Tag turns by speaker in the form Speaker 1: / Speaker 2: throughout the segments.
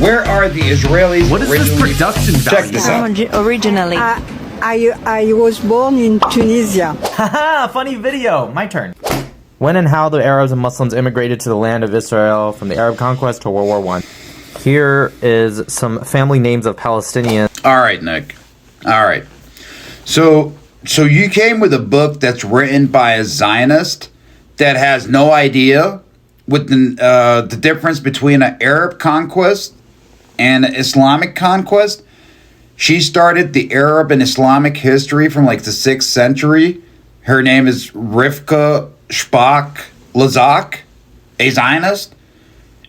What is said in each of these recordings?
Speaker 1: Where are the Israelis?
Speaker 2: What is this
Speaker 1: originally?
Speaker 2: production value?
Speaker 1: Check this out.
Speaker 3: Originally.
Speaker 4: I was born in Tunisia.
Speaker 2: Haha, funny video. My turn. When and how the Arabs and Muslims immigrated to the land of Israel from the Arab conquest to World War I. Here is some family names of Palestinians.
Speaker 1: All right, Nick. All right. So you came with a book that's written by a Zionist that has no idea what the difference between an Arab conquest and an Islamic conquest. She started the Arab and Islamic history from like the 6th century. Her name is Rivka Shpak Lazak, a Zionist,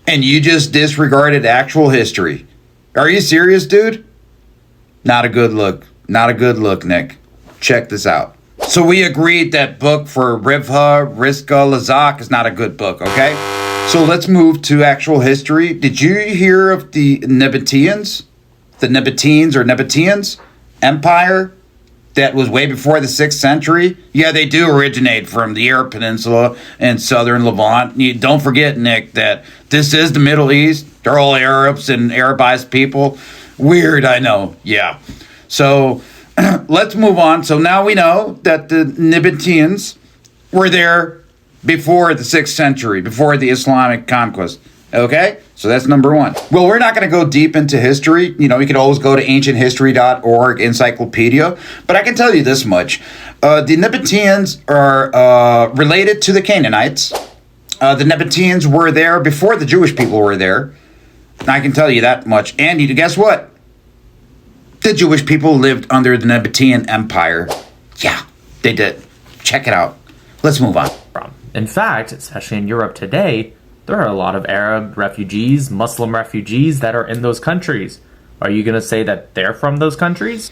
Speaker 1: and you just disregarded actual history. Are you serious, dude? Not a good look. Not a good look, Nick. Check this out. So we agreed that book for Rivka Lazak is not a good book, okay? So let's move to actual history. Did you hear of the Nabataeans? The Nabataeans Empire that was way before the 6th century? Yeah, they do originate from the Arab Peninsula and southern Levant. Don't forget, Nick, that this is the Middle East. They're all Arabs and Arabized people. Weird, I know. Yeah. So let's move on. So now we know that the Nabataeans were there before the 6th century, before the Islamic conquest. Okay? So that's number one. Well, we're not going to go deep into history. You know, you can always go to ancienthistory.org encyclopedia. But I can tell you this much. The Nabataeans are related to the Canaanites. The Nabataeans were there before the Jewish people were there. I can tell you that much. And guess what? The Jewish people lived under the Nabataean Empire. Yeah, they did. Check it out. Let's move on.
Speaker 2: In fact, especially in Europe today, there are a lot of Arab refugees, Muslim refugees that are in those countries. Are you going to say that they're from those countries?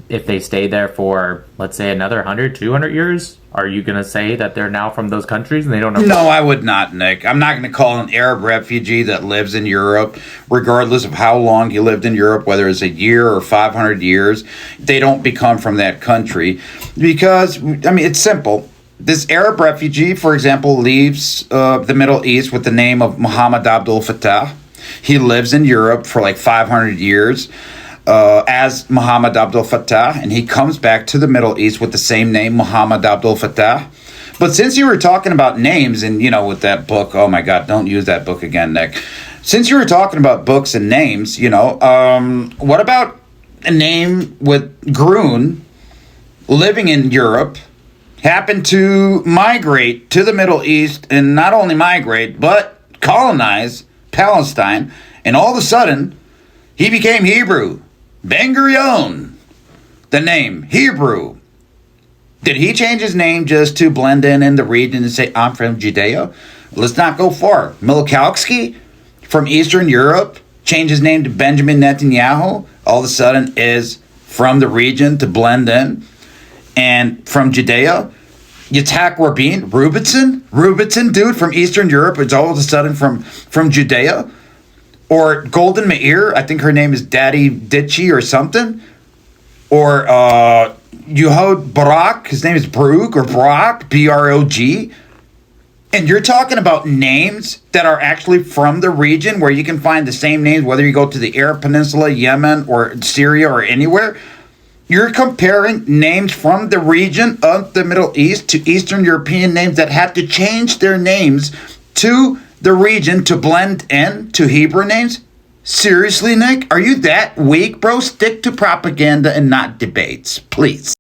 Speaker 2: If they stay there for, let's say, another 100, 200 years, are you going to say that they're now from those countries and they don't know?
Speaker 1: No, I would not, Nick. I'm not going to call an Arab refugee that lives in Europe, regardless of how long he lived in Europe, whether it's a year or 500 years, they don't become from that country. Because, I mean, it's simple. This Arab refugee, for example, leaves the Middle East with the name of Muhammad Abdul Fattah. He lives in Europe for like 500 years as Muhammad Abdul Fattah, and he comes back to the Middle East with the same name, Muhammad Abdul Fattah. But since you were talking about names and, you know, with that book, oh my God, don't use that book again, Nick. Since you were talking about books and names, you know, what about a name with Grun living in Europe? Happened to migrate to the Middle East, and not only migrate, but colonize Palestine, and all of a sudden, he became Hebrew. Ben-Gurion, the name, Hebrew. Did he change his name just to blend in the region and say, I'm from Judea? Let's not go far. Milokalski from Eastern Europe changed his name to Benjamin Netanyahu, all of a sudden is from the region to blend in. And from Judea, Yitzhak Rubinson, dude, from Eastern Europe, is all of a sudden from Judea. Or Golden Meir, I think her name is Daddy Ditchy or something. Or Yehud Barak, his name is Brug or Brock, B-R-O-G. And you're talking about names that are actually from the region where you can find the same names, whether you go to the Arab Peninsula, Yemen, or Syria, or anywhere. You're comparing names from the region of the Middle East to Eastern European names that had to change their names to the region to blend in to Hebrew names? Seriously, Nick? Are you that weak, bro? Stick to propaganda and not debates, please.